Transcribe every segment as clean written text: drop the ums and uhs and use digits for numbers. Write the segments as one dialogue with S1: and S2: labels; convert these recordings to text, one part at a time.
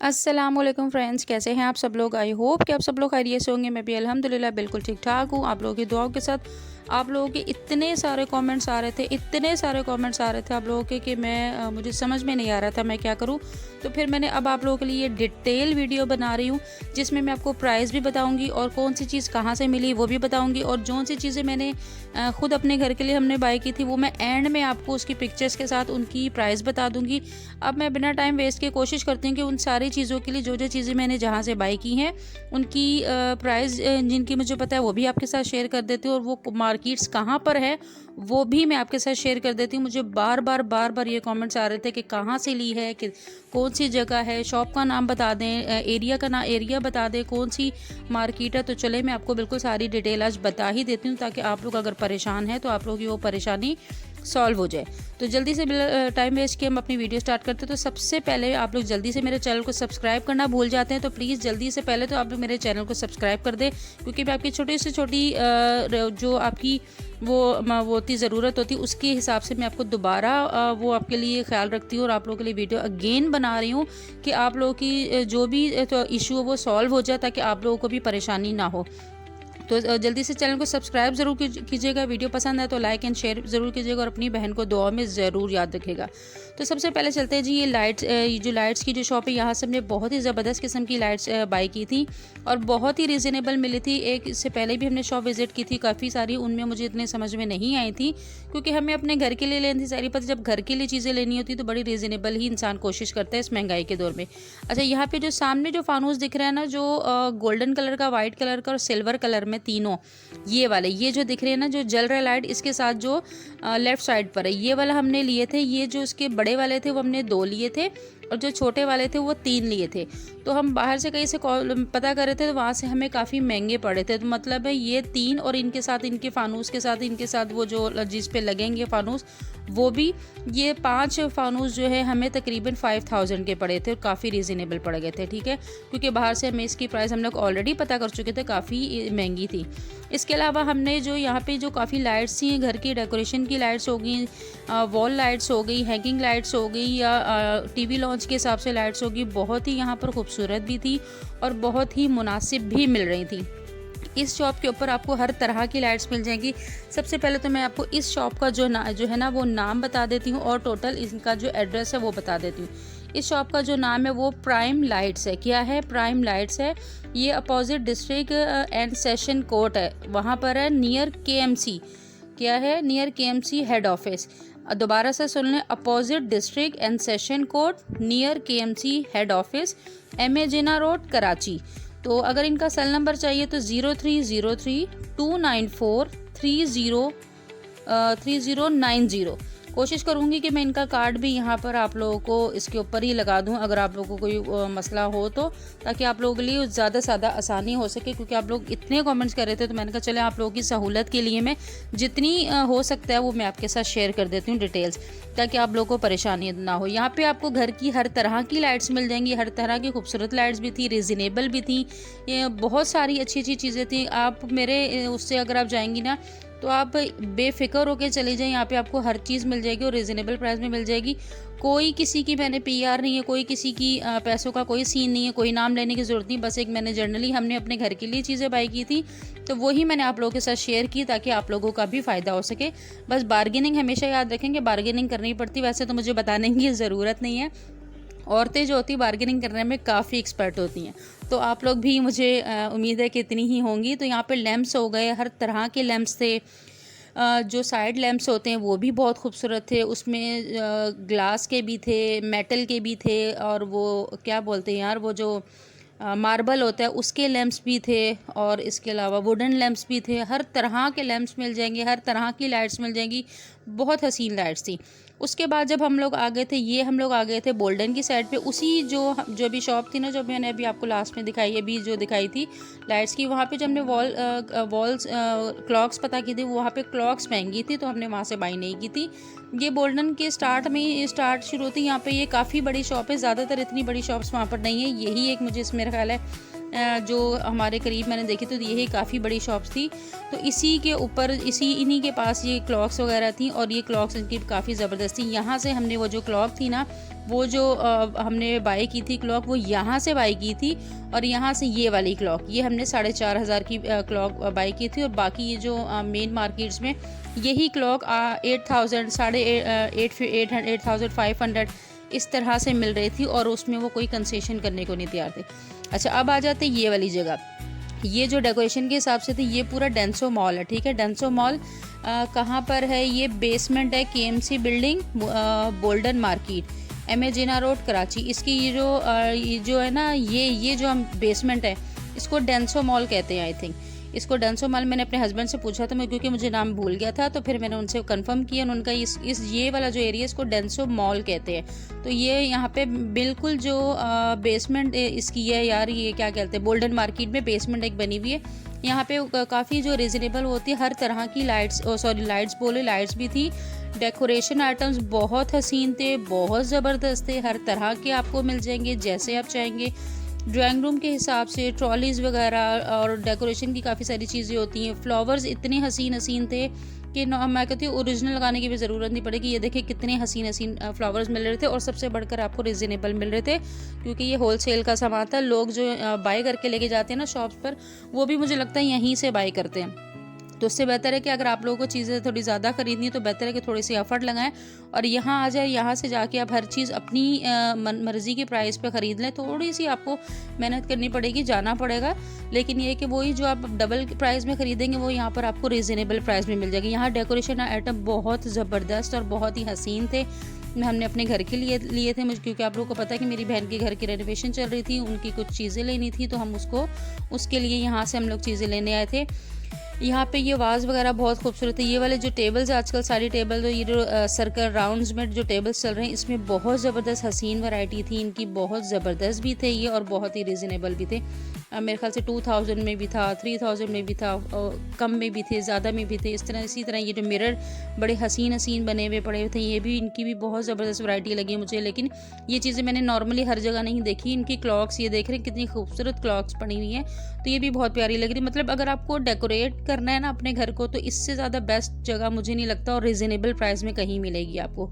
S1: अस्सलामुअलैकुम फ्रेंड्स, कैसे हैं आप सब लोग। आई होप कि आप सब लोग खैरियत से होंगे। मैं भी अल्हम्दुलिल्लाह बिल्कुल ठीक ठाक हूँ। आप लोगों की दुआओं के साथ आप लोगों के इतने सारे कमेंट्स आ रहे थे आप लोगों के कि मुझे समझ में नहीं आ रहा था मैं क्या करूँ। तो फिर मैंने अब आप लोगों के लिए डिटेल वीडियो बना रही हूँ, जिसमें मैं आपको प्राइस भी बताऊँगी और कौन सी चीज़ कहाँ से मिली वो भी बताऊँगी, और जो सी चीज़ें मैंने ख़ुद अपने घर के लिए हमने बाई की थी वो मैं एंड में आपको उसकी पिक्चर्स के साथ उनकी प्राइस बता दूँगी। अब मैं बिना टाइम वेस्ट के कोशिश करती हूँ कि उन सारी चीज़ों के लिए जो चीज़ें मैंने जहाँ से बाई की हैं उनकी प्राइस जिनकी मुझे पता है वो भी आपके साथ शेयर कर देती हूँ, और वो मार्केट्स कहाँ पर है वो भी मैं आपके साथ शेयर कर देती हूँ। मुझे बार बार ये कमेंट्स आ रहे थे कि कहाँ से ली है, कि कौन सी जगह है, शॉप का नाम बता दें, एरिया बता दें, कौन सी मार्केट है। तो चले मैं आपको बिल्कुल सारी डिटेल आज बता ही देती हूँ, ताकि आप लोग अगर परेशान हैं तो आप लोगों की वो परेशानी सॉल्व हो जाए। तो जल्दी से टाइम वेस्ट किए हम अपनी वीडियो स्टार्ट करते हैं। तो सबसे पहले आप लोग जल्दी से मेरे चैनल को सब्सक्राइब करना भूल जाते हैं, तो प्लीज़ जल्दी से पहले तो आप लोग मेरे चैनल को सब्सक्राइब कर दें, क्योंकि मैं आपकी छोटी से छोटी जो आपकी वो होती ज़रूरत होती है उसके हिसाब से मैं आपको दोबारा वो आपके लिए ख्याल रखती हूँ, और आप लोगों के लिए वीडियो अगेन बना रही हूँ कि आप लोगों की जो भी इशू है वो सॉल्व हो जाए, ताकि आप लोगों को भी परेशानी ना हो। तो जल्दी से चैनल को सब्सक्राइब ज़रूर कीजिएगा। वीडियो पसंद है तो लाइक एंड शेयर ज़रूर कीजिएगा, और अपनी बहन को दुआ में ज़रूर याद रखिएगा। तो सबसे पहले चलते हैं जी, ये लाइट्स की जो शॉप है यहाँ से हमने बहुत ही ज़बरदस्त किस्म की लाइट्स बाई की थी, और बहुत ही रीज़नेबल मिली थी। एक इससे पहले भी हमने शॉप विज़िट की थी काफ़ी सारी, उनमें मुझे इतने समझ में नहीं आई थी, क्योंकि हमें अपने घर के लिए लेनी थी सारी। पता जब घर के लिए चीज़ें लेनी होती तो बड़ी रीज़नेबल ही इंसान कोशिश करता है इस महंगाई के दौर में। अच्छा, यहाँ पे जो सामने जो फानूस दिख रहा है ना, जो गोल्डन कलर का, वाइट कलर का और सिल्वर कलर में तीनों, ये वाले ये जो दिख रहे हैं ना, जो जल रहा है लाइट, इसके साथ जो लेफ्ट साइड पर है ये वाला हमने लिए थे। ये जो इसके बड़े वाले थे वो हमने 2 लिए थे, और जो छोटे वाले थे वो 3 लिए थे। तो हम बाहर से कहीं से पता कर रहे थे तो वहाँ से हमें काफ़ी महंगे पड़े थे। तो मतलब है ये 3 और इनके साथ, इनके फानूस के साथ, इनके साथ वो जो जिस पे लगेंगे फानूस, वो भी ये 5 फानूस जो है हमें तकरीबन 5000 के पड़े थे, और काफ़ी रीज़नेबल पड़ गए थे। ठीक है, क्योंकि बाहर से हमें इसकी प्राइस हम लोग ऑलरेडी पता कर चुके थे, काफ़ी महंगी थी। इसके अलावा हमने जो यहाँ पे जो काफ़ी लाइट्स थी, घर की डेकोरेशन की लाइट्स हो गई, वॉल लाइट्स हो गई, हैंगिंग लाइट्स हो गई, या टीवी लॉन्च के हिसाब से लाइट्स होगी, बहुत ही यहाँ पर खूबसूरत भी थी और बहुत ही मुनासिब भी मिल रही थी। इस शॉप के ऊपर आपको हर तरह की लाइट्स मिल जाएंगी। सबसे पहले तो मैं आपको इस शॉप का जो है ना वो नाम बता देती हूँ, और टोटल इनका जो एड्रेस है वो बता देती हूँ। इस शॉप का जो नाम है वो प्राइम लाइट्स है। क्या है? प्राइम लाइट्स है। ये opposite district and session court है, वहाँ पर है, नियर KMC। क्या है? Near KMC head office. दोबारा से सुन लें, opposite district and session court, near KMC head office, MA Jinnah road, Karachi. तो अगर इनका सेल नंबर चाहिए तो 0303-294-3090। कोशिश करूँगी कि मैं इनका कार्ड भी यहाँ पर आप लोगों को इसके ऊपर ही लगा दूँ, अगर आप लोगों को कोई मसला हो तो, ताकि आप लोगों के लिए ज़्यादा से ज़्यादा आसानी हो सके। क्योंकि आप लोग इतने कमेंट्स कर रहे थे, तो मैंने कहा चले आप लोगों की सहूलत के लिए मैं जितनी हो सकता है वो मैं आपके साथ शेयर कर देती हूँ डिटेल्स, ताकि आप लोगों को परेशानी ना हो। यहाँ पे आपको घर की हर तरह की लाइट्स मिल जाएंगी, हर तरह की खूबसूरत लाइट्स भी थी, रीज़नेबल भी थी, ये बहुत सारी अच्छी अच्छी चीज़ें थी। आप मेरे उससे अगर आप जाएंगी ना तो आप बेफिक्र होकर चले जाएं, यहाँ पे आपको हर चीज़ मिल जाएगी और रीज़नेबल प्राइस में मिल जाएगी। कोई किसी की मैंने PR नहीं है, कोई किसी की पैसों का कोई सीन नहीं है, कोई नाम लेने की ज़रूरत नहीं। बस एक मैंने जनरली हमने अपने घर के लिए चीज़ें बाई की थी, तो वही मैंने आप लोगों के साथ शेयर की, ताकि आप लोगों का भी फ़ायदा हो सके। बस बार्गेनिंग हमेशा याद रखेंगे, बार्गेनिंग करनी पड़ती। वैसे तो मुझे बताने की ज़रूरत नहीं है, औरतें जो होती बार्गेनिंग करने में काफ़ी एक्सपर्ट होती हैं। तो आप लोग भी, मुझे उम्मीद है कि इतनी ही होंगी। तो यहाँ पे लैंप्स हो गए, हर तरह के लैंप्स थे। जो साइड लैंप्स होते हैं वो भी बहुत खूबसूरत थे, उसमें ग्लास के भी थे, मेटल के भी थे, और वो क्या बोलते हैं यार, वो जो मार्बल होता है उसके लैंप्स भी थे, और इसके अलावा वुडन लैंप्स भी थे। हर तरह के लैंप्स मिल जाएंगे, हर तरह की लाइट्स मिल जाएंगी, बहुत हसीन लाइट्स थी। उसके बाद जब हम लोग आ गए थे, हम लोग आ गए थे बोल्डन की साइड पे। उसी जो भी शॉप थी ना, जो मैंने अभी आपको लास्ट में दिखाई है, अभी जो दिखाई थी लाइट्स की, वहाँ पे जब हमने वॉल्स क्लॉक्स पता की थी, वहाँ पे क्लॉक्स महंगी थी, तो हमने वहाँ से बाई नहीं की थी। ये बोल्डन के स्टार्ट शुरू होती यहाँ पे। ये काफ़ी बड़ी शॉप है, ज़्यादातर इतनी बड़ी शॉप्स वहाँ पर नहीं है, यही एक मुझे इसमें ख्याल है जो हमारे करीब मैंने देखी तो यही काफ़ी बड़ी शॉप्स थी। तो इसी के ऊपर इन्हीं के पास ये क्लॉक्स वगैरह थी और ये क्लॉक्स इनकी काफ़ी ज़बरदस्त थी। यहाँ से हमने वो जो क्लॉक थी ना, वो जो हमने बाई की थी क्लॉक, वो यहाँ से बाई की थी। और यहाँ से ये वाली क्लॉक, ये हमने 4,500 की क्लॉक बाई की थी। और बाकी ये जो मेन मार्केट्स में यही क्लॉक 8,000 8,500 इस तरह से मिल रही थी और उसमें वो कोई कंसेशन करने को नहीं तैयार थे। अच्छा, अब आ जाते ये वाली जगह। ये जो डेकोरेशन के हिसाब से थी, ये पूरा डेंसो मॉल है, ठीक है। डेंसो मॉल कहाँ पर है? ये बेसमेंट है KMC बिल्डिंग, बोल्डन मार्केट, MA जिना रोड, कराची। इसकी ये जो है ना, ये जो हम बेसमेंट है, इसको डेंसो मॉल कहते हैं आई थिंक। इसको डेंसो मॉल, मैंने अपने हस्बैंड से पूछा था मैं, क्योंकि मुझे नाम भूल गया था, तो फिर मैंने उनसे कंफर्म किया। उनका ये वाला जो एरिया, इसको डेंसो मॉल कहते हैं। तो ये यहाँ पे बिल्कुल जो बेसमेंट इसकी है यार, ये क्या कहते हैं, बोल्डन मार्केट में बेसमेंट एक बनी हुई है। यहाँ पे काफ़ी जो रिजनेबल होती है, हर तरह की लाइट्स भी थी। डेकोरेशन आइटम्स बहुत हसीन थे, बहुत ज़बरदस्त थे, हर तरह के आपको मिल जाएंगे जैसे आप चाहेंगे। ड्राइंग रूम के हिसाब से ट्रॉलीज़ वगैरह और डेकोरेशन की काफ़ी सारी चीज़ें होती हैं। फ्लावर्स इतने हसीन थे कि मैं कहती हूँ ओरिजिनल लगाने की भी ज़रूरत नहीं पड़ेगी। ये देखिए कितने हसीन फ्लावर्स मिल रहे थे और सबसे बढ़कर आपको रिजनेबल मिल रहे थे, क्योंकि ये होलसेल का सामान था। लोग जो बाय करके लेके जाते हैं ना शॉप्स पर, वो भी मुझे लगता है यहीं से बाय करते हैं। तो उससे बेहतर है कि अगर आप लोगों को चीज़ें थोड़ी ज़्यादा ख़रीदनी है तो बेहतर है कि थोड़ी सी एफर्ट लगाएं और यहाँ आ जाए। यहाँ से जाके आप हर चीज़ अपनी मर्ज़ी के प्राइस पे ख़रीद लें। थोड़ी सी आपको मेहनत करनी पड़ेगी, जाना पड़ेगा, लेकिन ये है कि वही जो आप डबल प्राइस में ख़रीदेंगे वो यहाँ पर आपको रीज़नेबल प्राइस में मिल जाएगी। यहाँ डेकोरेशन आइटम बहुत ज़बरदस्त और बहुत ही हसीन थे। हमने अपने घर के लिए थे मुझे, क्योंकि आप लोगों को पता है कि मेरी बहन के घर की रेनोवेशन चल रही थी, उनकी कुछ चीज़ें लेनी थी, तो हम उसके लिए यहाँ से हम लोग चीज़ें लेने आए थे। यहाँ पे ये वाज़ वगैरह बहुत खूबसूरत है। ये वाले जो टेबल्स आजकल सारी टेबल, ये जो सर्कल राउंड्स में जो टेबल्स चल रहे हैं, इसमें बहुत ज़बरदस्त हसीन वैरायटी थी इनकी, बहुत ज़बरदस्त भी थे ये और बहुत ही रीज़नेबल भी थे। मेरे ख्याल से 2000 में भी था, 3000 में भी था, और कम में भी थे, ज़्यादा में भी थे। इसी तरह ये जो मिरर बड़े हसीन बने हुए पड़े हुए थे, ये भी इनकी भी बहुत ज़बरदस्त वैरायटी लगी मुझे। लेकिन ये चीज़ें मैंने नॉर्मली हर जगह नहीं देखी। इनकी क्लॉक्स ये देख रहे हैं कितनी खूबसूरत क्लॉक्स पड़ी हुई हैं, तो ये भी बहुत प्यारी लग रही। मतलब अगर आपको डेकोरेट करना है ना अपने घर को, तो इससे ज़्यादा बेस्ट जगह मुझे नहीं लगता और रिजनेबल प्राइस में कहीं मिलेगी आपको।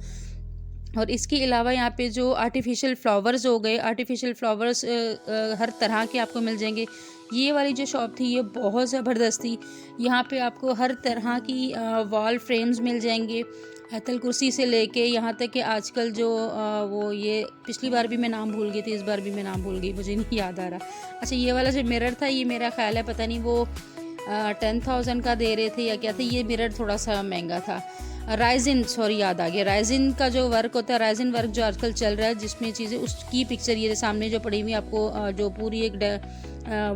S1: और इसके अलावा यहाँ पे जो आर्टिफिशियल फ्लावर्स हो गए, आर्टिफिशियल फ्लावर्स हर तरह के आपको मिल जाएंगे। ये वाली जो शॉप थी ये बहुत ज़बरदस्त थी। यहाँ पे आपको हर तरह की वॉल फ्रेम्स मिल जाएंगे, हैतल कुर्सी से लेके यहाँ तक कि आजकल जो वो ये पिछली बार भी मैं नाम भूल गई थी, इस बार भी मैं नाम भूल गई, मुझे नहीं याद आ रहा। अच्छा, ये वाला जो मिरर था, ये मेरा ख्याल है पता नहीं वो 10,000 का दे रहे थे या क्या था। ये मिरर थोड़ा सा महंगा था। राइजिन, सॉरी याद आ गया, राइजिन का जो वर्क होता है, राइजिन वर्क जो आजकल चल रहा है, जिसमें चीज़ें उसकी पिक्चर ये सामने जो पड़ी हुई आपको जो पूरी एक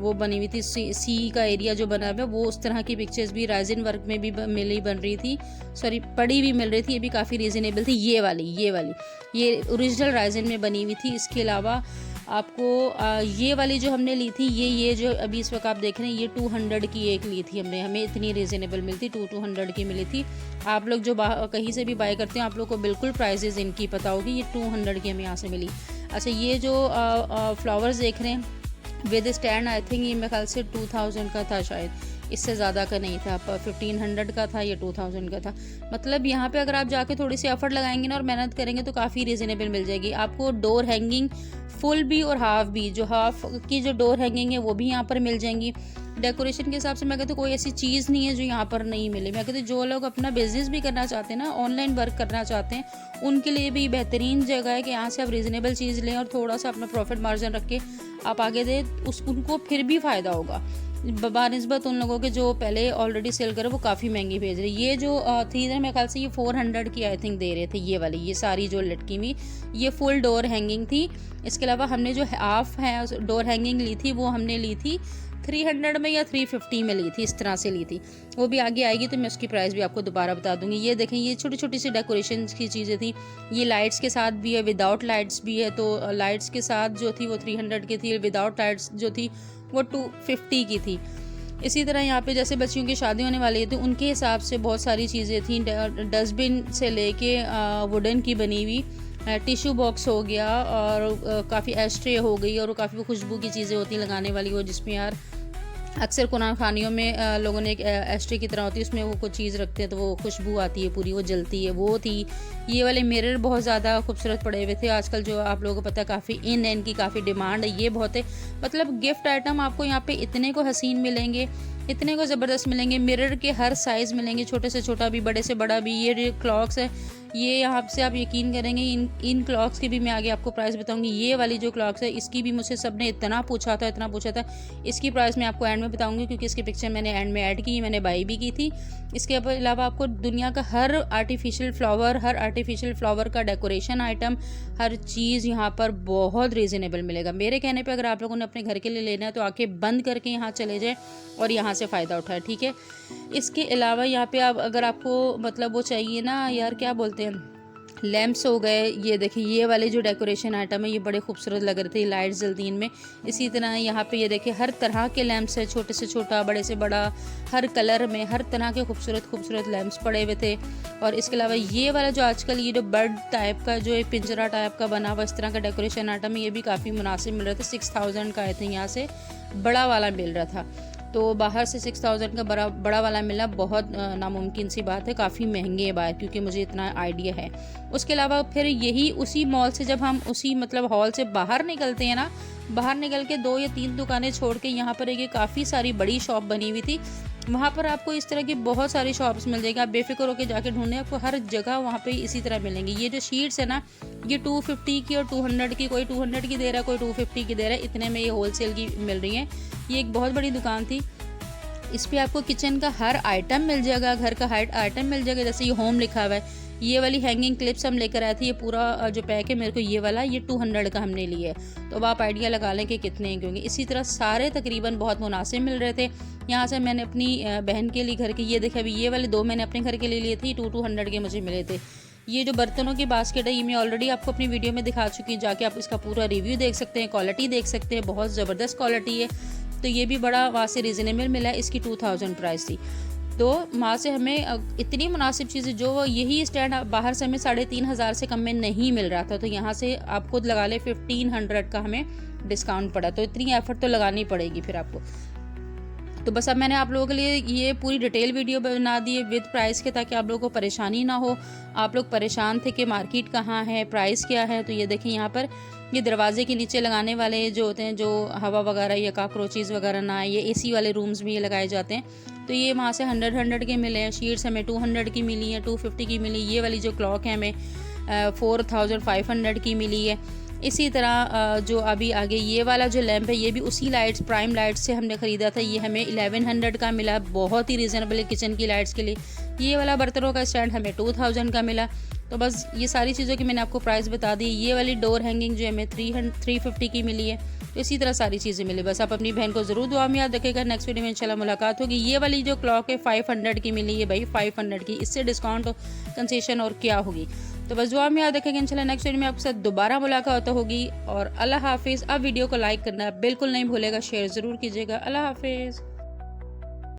S1: वो बनी हुई थी, सी का एरिया जो बना हुआ है, वो उस तरह की पिक्चर्स भी राइजिन वर्क में भी बन रही थी, सॉरी पड़ी भी मिल रही थी। ये भी काफ़ी रीज़नेबल थी। ये वाली ओरिजिनल राइजिन में बनी हुई थी। इसके अलावा आपको ये वाली जो हमने ली थी, ये जो अभी इस वक्त आप देख रहे हैं, ये 200 की एक ली थी हमने, हमें इतनी रीज़नेबल मिलती, 200 की मिली थी। आप लोग जो कहीं से भी बाय करते हैं, आप लोग को बिल्कुल प्राइजेज़ इनकी पता होगी। ये 200 की हमें यहाँ से मिली। अच्छा, ये जो फ्लावर्स देख रहे हैं विद स्टैंड, आई थिंक ये मेरे ख्याल से 2000 का था, शायद इससे ज़्यादा का नहीं था, 1500 का था, ये 2000 का था। मतलब यहाँ पे अगर आप जाके थोड़ी सी एफर्ट लगाएंगे ना और मेहनत करेंगे तो काफ़ी रीज़नेबल मिल जाएगी आपको। डोर हैंगिंग फुल भी और हाफ भी, जो हाफ की जो डोर हैंगिंग है वो भी यहाँ पर मिल जाएंगी। डेकोरेशन के हिसाब से मैं कहती हूँ कोई ऐसी चीज़ नहीं है जो यहाँ पर नहीं मिले। मैं कहती हूँ जो लोग अपना बिजनेस भी करना चाहते हैं ना, ऑनलाइन वर्क करना चाहते हैं, उनके लिए भी बेहतरीन जगह है कि यहाँ से आप रीज़नेबल चीज़ लें और थोड़ा सा अपना प्रॉफिट मार्जिन रख के आप आगे दें, उनको फिर भी फ़ायदा होगा बनिस्बत उन लोगों के जो पहले ऑलरेडी सेल करे वो काफ़ी महंगी भेज रहे। ये जो थी इधर मेरे ख्याल से ये 400 की आई थिंक दे रहे थे। ये वाली, ये सारी जो लटकी हुई, ये फुल डोर हैंगिंग थी। इसके अलावा हमने जो हाफ है डोर हैंगिंग ली थी, वो हमने ली थी 300 में या 350 में ली थी, इस तरह से ली थी। वो भी आगे आएगी तो मैं उसकी प्राइस भी आपको दोबारा बता दूंगी। ये देखें, ये छोटी छोटी सी डेकोरेशन की चीज़ें थी। ये लाइट्स के साथ भी है, विदाउट लाइट्स भी है। तो लाइट्स के साथ जो थी वो 300 की थी, विदाउट लाइट्स जो थी वो 250 की थी। इसी तरह यहाँ पे जैसे बच्चियों की शादी होने वाली थी, उनके हिसाब से बहुत सारी चीज़ें थी। डस्टबिन से लेके वुडन की बनी हुई टिश्यू बॉक्स हो गया और काफ़ी एस्ट्रे हो गई और काफ़ी खुशबू की चीज़ें होती हैं लगाने वाली, वो जिसमें यार अक्सर कुरान खानियों में लोगों ने एक एस्ट्रे की तरह होती है, उसमें वो कुछ चीज़ रखते हैं तो वो खुशबू आती है पूरी, वो जलती है, वो थी। ये वाले मिरर बहुत ज़्यादा खूबसूरत पड़े हुए थे। आजकल जो आप लोगों को पता है काफ़ी इनकी काफ़ी डिमांड है, ये बहुत है। मतलब गिफ्ट आइटम आपको यहाँ पे इतने को हसीन मिलेंगे, इतने को ज़बरदस्त मिलेंगे। मिरर के हर साइज़ मिलेंगे, छोटे से छोटा भी, बड़े से बड़ा भी। ये क्लॉक्स है, ये यहाँ से आप यकीन करेंगे इन क्लॉक्स की भी मैं आगे आपको प्राइस बताऊंगी। ये वाली जो क्लॉक्स है इसकी भी मुझसे सब ने इतना पूछा था। इसकी प्राइस मैं आपको एंड में बताऊंगी, क्योंकि इसकी पिक्चर मैंने एंड में ऐड की, मैंने बाई भी की थी। इसके अलावा आपको दुनिया का हर आर्टिफिशियल फ्लावर का डेकोरेशन आइटम, हर चीज़ यहाँ पर बहुत रीज़नेबल मिलेगा। मेरे कहने पे अगर आप लोगों ने अपने घर के लिए लेना है तो आंखें बंद करके यहाँ चले जाएं और यहाँ से फ़ायदा उठाएं, ठीक है। इसके अलावा यहाँ पे आप अगर आपको मतलब वो चाहिए ना यार, क्या बोलते हैं, लैंप्स हो गए। ये देखिए ये वाले जो डेकोरेशन आइटम है ये बड़े खूबसूरत लग रहे थे, लाइट जलती इनमें। इसी तरह यहाँ पे ये देखिए हर तरह के लैंप्स है, छोटे से छोटा, बड़े से बड़ा, हर कलर में हर तरह के खूबसूरत लैंप्स पड़े हुए थे। और इसके अलावा ये वाला जो आजकल ये जो बर्ड टाइप का जो एक पिंजरा टाइप का बना हुआ इस तरह का डेकोरेशन आइटम है, ये भी काफ़ी मुनासिब मिल रहे थे। 6000 का आए थे, यहाँ से बड़ा वाला मिल रहा था। तो बाहर से 6000 का बड़ा वाला मिलना बहुत नामुमकिन सी बात है, काफ़ी महंगे है बाहर, क्योंकि मुझे इतना आइडिया है। उसके अलावा फिर यही उसी मॉल से जब हम उसी मतलब हॉल से बाहर निकलते हैं ना, बाहर निकल के 2 या 3 दुकानें छोड़ के यहाँ पर एक काफ़ी सारी बड़ी शॉप बनी हुई थी। वहाँ पर आपको इस तरह की बहुत सारी शॉप्स मिल जाएगी, आप बेफिक्र होकर जाके ढूंढें, आपको हर जगह वहाँ पे इसी तरह मिलेंगी। ये जो शीट्स है ना, ये 250 की और 200 की, कोई 200 की दे रहा है, कोई 250 की दे रहा है, इतने में ये होलसेल की मिल रही हैं। ये एक बहुत बड़ी दुकान थी, इस पर आपको किचन का हर आइटम मिल जाएगा, घर का हर आइटम मिल जाएगा। जैसे ये होम लिखा हुआ है, ये वाली हैंगिंग क्लिप्स हम लेकर आए थे, ये पूरा जो पैक है मेरे को ये वाला, ये 200 का हमने लिया है। तो अब आप आइडिया लगा लें कि कितने हैं, क्योंकि इसी तरह सारे तकरीबन बहुत मुनासिब मिल रहे थे। यहाँ से मैंने अपनी बहन के लिए घर के, ये देखे अभी ये वाले 2 मैंने अपने घर के लिए लिए थे, 200 के मुझे मिले थे। ये जो बर्तनों की बास्केट है ये मैं ऑलरेडी आपको अपनी वीडियो में दिखा चुकी हूँ, जाके आप इसका पूरा रिव्यू देख सकते हैं, क्वालिटी देख सकते हैं, बहुत ज़बरदस्त क्वालिटी है। तो ये भी बड़ा वहाँ से रीज़नेबल मिला है, इसकी 2000 प्राइस थी। तो वहाँ से हमें इतनी मुनासिब चीज़ें, जो यही स्टैंड बाहर से हमें 3500 से कम में नहीं मिल रहा था, तो यहाँ से आप खुद लगा ले 1500 का हमें डिस्काउंट पड़ा। तो इतनी एफर्ट तो लगानी पड़ेगी फिर आपको। तो बस अब मैंने आप लोगों के लिए ये पूरी डिटेल वीडियो बना दी है विद प्राइस के, ताकि आप लोगों को परेशानी ना हो। आप लोग परेशान थे कि मार्केट कहाँ है, प्राइस क्या है। तो ये देखें यहाँ पर ये दरवाजे के नीचे लगाने वाले जो होते हैं, जो हवा वगैरह या काकरोचेज़ वगैरह ना आए, ये एसी वाले रूम्स में ये लगाए जाते हैं। तो ये वहाँ से 100 के मिले हैं। शीट्स हमें 200 की मिली है, 250 की मिली। ये वाली जो क्लॉक है हमें 4500 की मिली है। इसी तरह जो अभी आगे ये वाला जो लैंप है, ये भी उसी लाइट्स प्राइम लाइट्स से हमने ख़रीदा था, ये हमें 1100 का मिला, बहुत ही रीज़नेबल है किचन की लाइट्स के लिए। ये वाला बर्तनों का स्टैंड हमें 2000 का मिला। तो बस ये सारी चीज़ों की मैंने आपको प्राइस बता दी। ये वाली डोर हैंगिंग जो हमें 350 की मिली है। तो इसी तरह सारी चीज़ें मिली। बस आप अपनी बहन को ज़रूर दुआ में याद रखेगा। नेक्स्ट वीडियो में इंशाल्लाह मुलाकात होगी। ये वाली जो क्लॉक है 500 की मिली है भाई, 500 की, इससे डिस्काउंट कंसेशन और क्या होगी। तो बस दुआ में याद रखेंगे। इंशाल्लाह नेक्स्ट वीडियो में आपके साथ दोबारा मुलाकात होगी। और अल्लाह हाफिज़। अब वीडियो को लाइक करना बिल्कुल नहीं भूलेगा, शेयर ज़रूर कीजिएगा। अल्लाह हाफिज़।